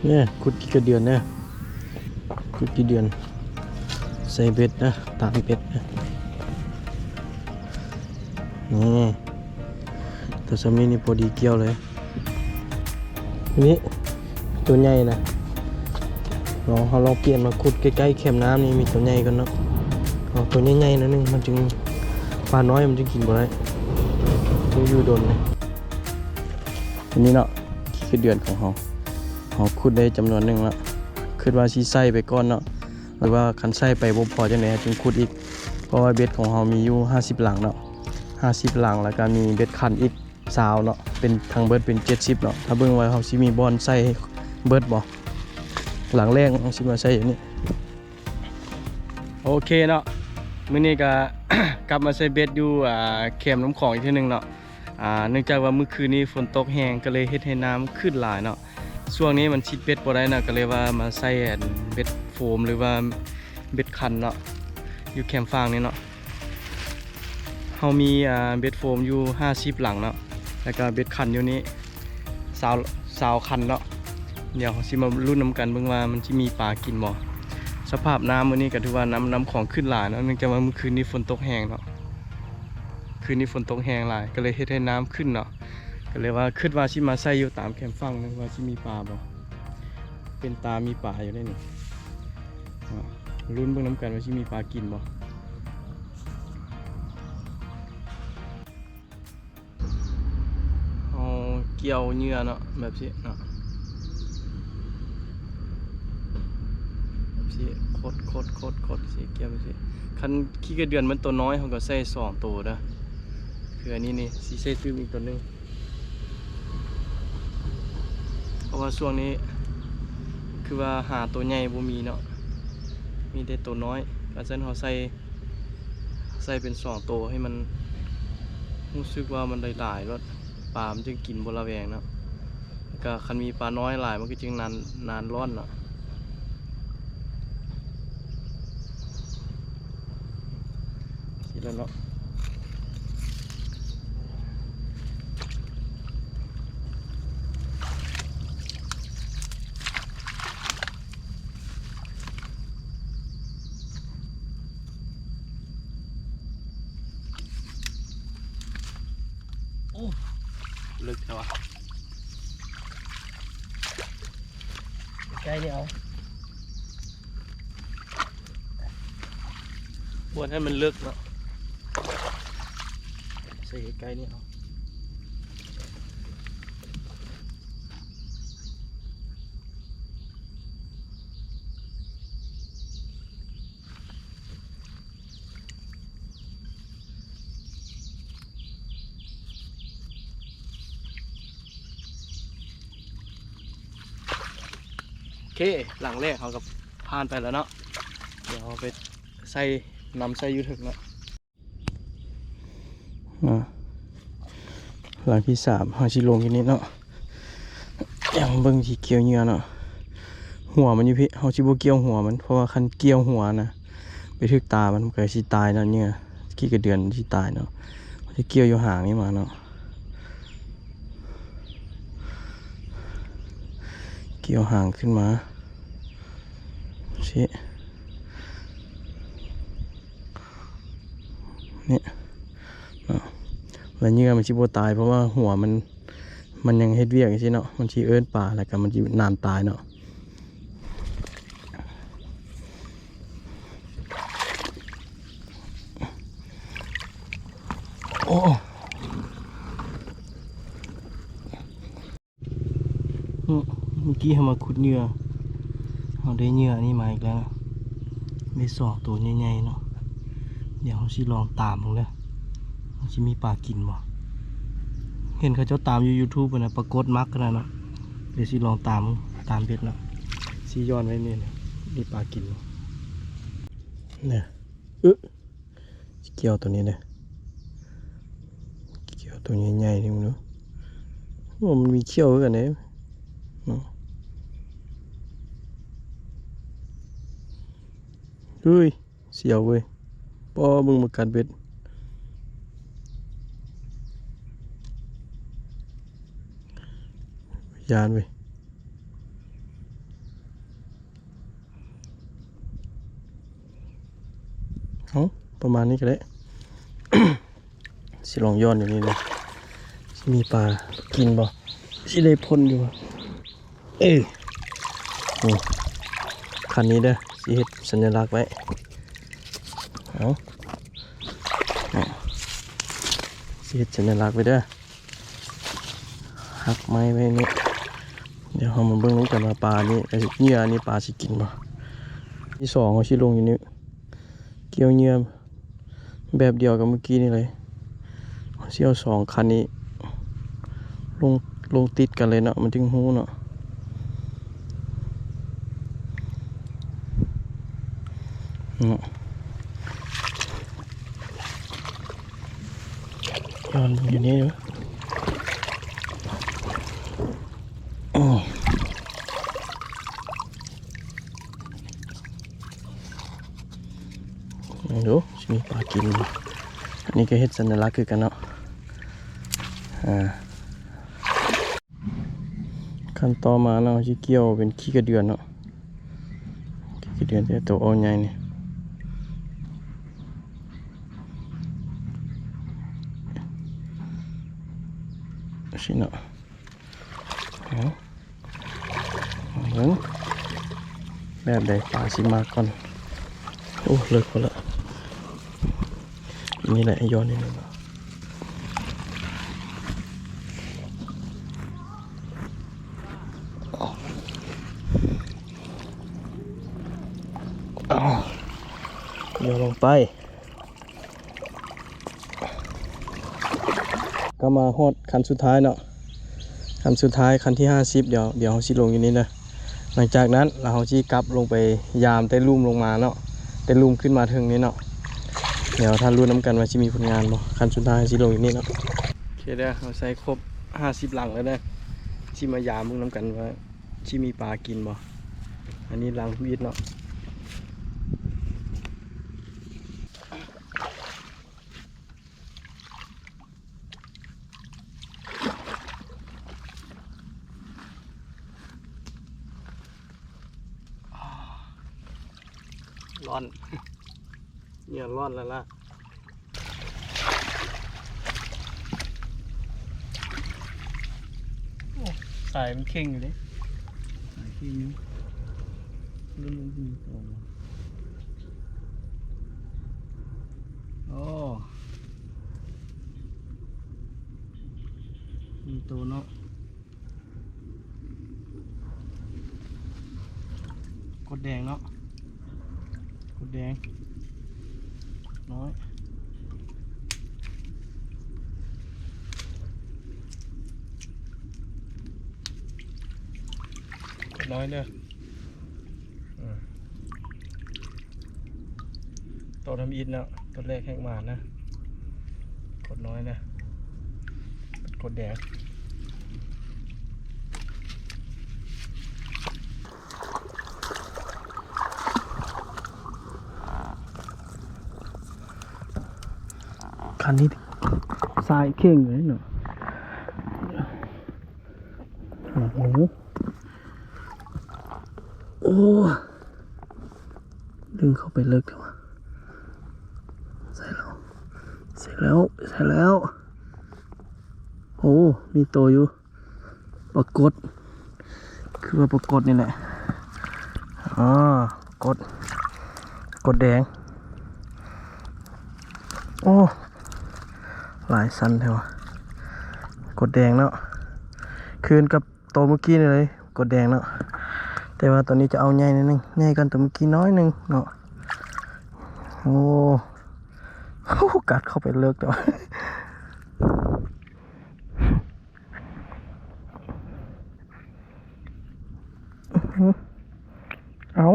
เนี่ยขุดกี่กระเดือนเนี่ยขุดกี่เดือนใส่เบ็ดนะตามเบ็ดนะนี่ตัวสามีนี่พอดีเกี่ยวเลยนี่ตัวใหญ่นะเราลองเปลี่ยนมาขุดใกล้ๆแคมน้ำนี่มีตัวใหญ่กันเนาะตัวใหญ่ๆนะนึงมันจึงปลาน้อยมันจึงกินบ่ได้ต้องอยู่โดนเลยอันนี้เนาะคือเดือนของเขาขุดได้จำนวนหนึ่งแล้วคิดว่าชีใส่ไปก่อนเนาะหรือว่าคันใส่ไปบ่พอจังได๋จึงขุดอีกเพราะว่าเบ็ดของเรามีอยู่50หลังเนาะ50หลังแล้วก็มีเบ็ดคันอีก20เนาะเป็นทางเบิดเป็น70เนาะถ้าเบิ่งไว้เขาสิมีบอลใส่เบิดบ่หลังแรกสิมาใส่อย่างนี้โอเคเนาะมื้อนี้ก็ กลับมาใส่เบ็ดอยู่แคมน้ำของอีกทีนึงเนาะเนื่องจากว่าเมื่อคืนนี้ฝนตกแห้งก็เลยเฮ็ดให้น้ำขึ้นหลายเนาะช่วงนี้มันชิดเบ็ดบ่ได้นะก็เลยว่ามาใส่เบ็ดโฟมหรือว่าเบ็ดคันเนาะอยู่แคมฟางนี่เนาะเฮามีเบ็ดโฟมอยู่50หลังเนาะแล้วก็เบ็ดคันอยู่นี้20คันเนาะเดี๋ยวสิมาลุ้นน้ำกันเบิ่งว่ามันสิมีปลากินบ่สภาพน้ำมื้อนี้ก็ถือว่าน้ำของขึ้นหลายเนาะเนื่องจากว่าเมื่อคืนนี้ฝนตกแห้งเนาะคืนนี้ฝนตกแห้งหลายก็เลยเฮ็ดให้น้ำขึ้นเนาะก็เลยว่าคิดว่าสิมาใส่อยู่ตามแคมฟังนึงว่าสิมีปลาบ่เป็นตามีปลาอยู่ได้นี่ลุ้นเบิ่งน้ำกันว่าสิมีปลากินบ่เอาเกี่ยวเหยื่อเนาะแบบนี้เนาะสิโคตรสิเกี่ยวสิคันขี้กระเดือนมันตัวน้อยเขาก็ใส่2ตัวเด้อคืออันนี้นี่สิใส่ตื้มอีกตัวนึงเพราะว่าช่วงนี้คือว่าหาตัวใหญ่บ่มีเนาะมีแต่ตัวน้อยก็ฉะนั้นเขาใส่เป็น2ตัวให้มันรู้สึกว่ามันหลายๆรสปลามันจึงกินบ่ระแวงเนาะก็คันมีปลาน้อยหลายมันก็จึงนานร้อนเนาะสิแล้วเนาะลึกแล้วใกล้นี่เอาควรให้มันลึกเนาะใส่ใกล้นี่เอาโอเคหลังแรกเขากับผ่านไปแล้วเนาะเดี๋ยวไปใส่น้ำใส่ยูทึกเนาะหลังที่3เขาชิลงทีนี้เนาะอย่างเบิ้งที่เกี่ยวเหยื่อเนาะหัวมันอยู่พี่เขาชิบเกี่ยวหัวมันเพราะว่าคันเกี่ยวหัวนะไปทึกตามันเกิดชิตายเนาะเนี่ยกี่กระเดือนชิตายเนาะจะเกี่ยวอยู่ห่างนี่มาเนาะเกี่ยวห่างขึ้นมาชี้เนี่ยแล้วเหยื่อมันชิบตายเพราะว่าหัวมันยังเฮ็ดเวียกใช่เนาะมันชีเอิ้นป่าแล้วก็มันชีนานตายเนาะโอ้เมื่อกี้เขามาขุดเหยื่อเขาได้เหยื่อนี่มาอีกแล้วนะได้2ตัวใหญ่ๆเนาะเดี๋ยวเขาสิลองตามมึงเลยเขาสิมีปลากินบ่เห็นเขาเจ้าตามอยู่ YouTube นะปรากฏมักกันนะเนาะเดี๋ยวสิลองตามเบ็ดเนาะสิย้อนไว้นี่มีปลากินเนี่ยเกี่ยวตัวนี้เลยเกี่ยวตัวใหญ่ๆนี่มึงเนาะมันมีเขี้ยวกันเนี่ยเนาะเฮ้ยเสียวเว้ยปอมึงมากัดเบ็ดยานเว้ย เอาประมาณนี้ก็ได้ สิลองย้อนอย่างนี้นะสิมีปลากินบ่สิได้พ่นอยู่บ่นี่คันนี้เด้อสิเฮ็ดสัญลักษณ์ไว้เอาสิเฮ็ดสัญลักษณ์ไว้เด้อหักไม้ไว้นี่เดี๋ยวเรามาเบิ่งกันว่าปลานี่เหยื่อนี่ปลาสิกินบ่ที่สองเขาสิลงอยู่นี่เกี่ยวเหยื่อแบบเดียวกับเมื่อกี้นี่เลยเสี่ยวสองคันนี้ลงติดกันเลยเนาะมันจึงหูเนาะย้อนอยู่นี่อยู่ดูมีปลากินอันนี้ก็เฮ็ดสัญลักษณ์คือกันเนาะขั้นต่อมาเนาะที่เกี่ยวเป็นขี้กระเดือนเนาะขี้กระเดือนแต่ตัวอ่อนใหญ่นี่สิเนาะแบบใดปลาสิมาก่อนโอ้เลิกพอละนี่แหละย้อนนิดนึงโยนลงไปก็มาฮอดคันสุดท้ายเนาะคันสุดท้ายคันที่50เดี๋ยวเขาสิลงอยู่นี่นะหลังจากนั้นเราสิกลับลงไปยามแต่ลุ่มลงมาเนาะแต่ลุ่มขึ้นมาถึงนี้เนาะเดี๋ยวท่านรู้น้ำกันว่าสิมีผลงานบ่คันสุดท้ายสิลงอยู่นี่เนาะโอเคเด้อเราใส่ครบ50หลังแล้วเด้อสิมายามมึงน้ำกันว่าสิมีปลากินบ่อันนี้หลังวีดเนาะร้อนเนี่ยร้อนแล้วล่ะสายมันเข่งอยู่ดิสายเข่งอยู่รุ่นมีตัวโอ้มีตัวเนาะกดแดงเนาะกดแดงน้อยกดน้อยเด้อตัวทำอินเนาะตัวแรกแห้งมานะกดน้อยนะกดแดงคันนี้ทรายเข่งเลยเนาะโอ้โหโอ้ดึงเข้าไปลึกแล้วใส่แล้วโอ้มีตัวอยู่ปรากฏคือว่าปรากฏนี่แหละกดแดงโอ้หลายสันเท่ากดแดงเนาะคืนกับตัวเมื่อกี้เลยกดแดงเนาะแต่ว่าตอนนี้จะเอาใหญ่นิดนึงใหญ่กันตัวเมื่อกี้น้อยนึงเนาะโอ้กัดเข้าไปเลิกแต่ว่าเอา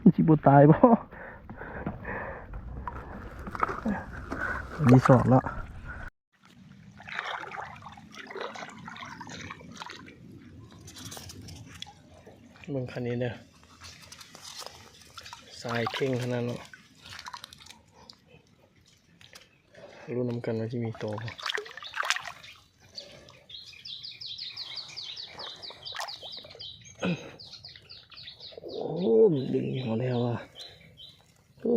มันจิบตายบ่มีสองเนาะเบิ่งคันนี้เนี่ยสายเข่งขนาดเนาะรู้น้ำกันว่าที่มีโตโอ้มันดึงมาแล้วอ่ะโอ้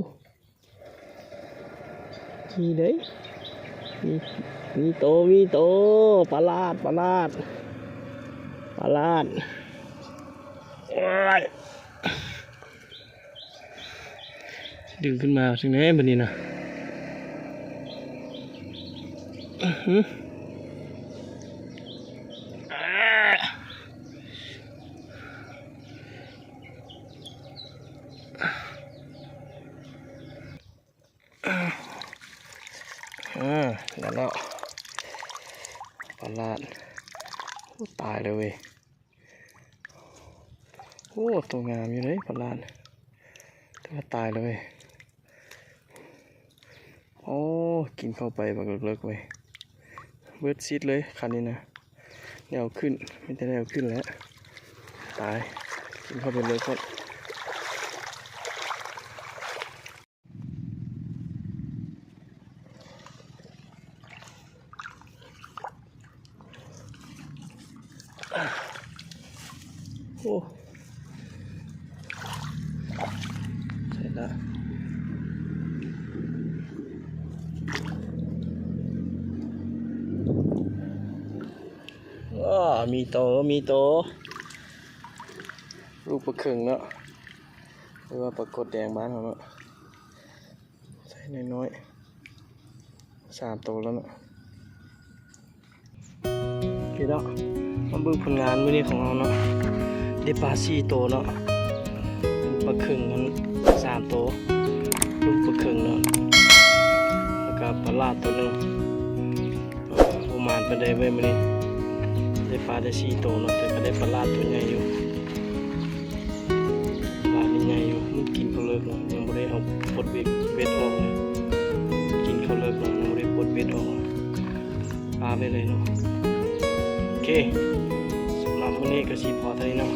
มีเด้มีโตปลาลาดโอ้ยดึงขึ้นมาถึงไหนบัดนี้นะนั่นแล้วปลาลาดตายเลยเว้ยโอ้ตัวงามอยู่เลยปลาลาดตัวตายเลยเว้ยโอ้กินเข้าไปแบบเลิกๆเว้ยเบิดซิดเลยคันนี้นะแนวขึ้นไม่ได้แนวขึ้นแล้วตายกินเข้าไปเลยก็โอ้ใช่ละมีโตลูกปลาเข่งเนาะหรือว่าปลากดแดงบ้านเราเนาะใส่น้อยๆ3 ตัวแล้วเนาะพี่เนาะมาเบิ่งผลงานมื้อนี้ของเราเนาะได้ปลา4 ตัวเนาะปลาเข่งมัน3 ตัวลูกปลาเข่งเนาะแล้วก็ปลาลาดตัวนึงประมาณเป็นได้ไว้มื้อนี้ได้ปลาได้4 ตัวเนาะแต่ก็ได้ปลาลาดตัวใหญ่อยู่ปลานี่ใหญ่อยู่มันกินเขาเลิกเนาะยังไม่ได้เอาปลดเบ็ดออกเลยกินเขาเลิกเนาะยังไม่ได้ปลดเบ็ดออกปลาไปเลยเนาะโอเคสำหรับวันนี้ก็สิพอเท่านี้เนาะ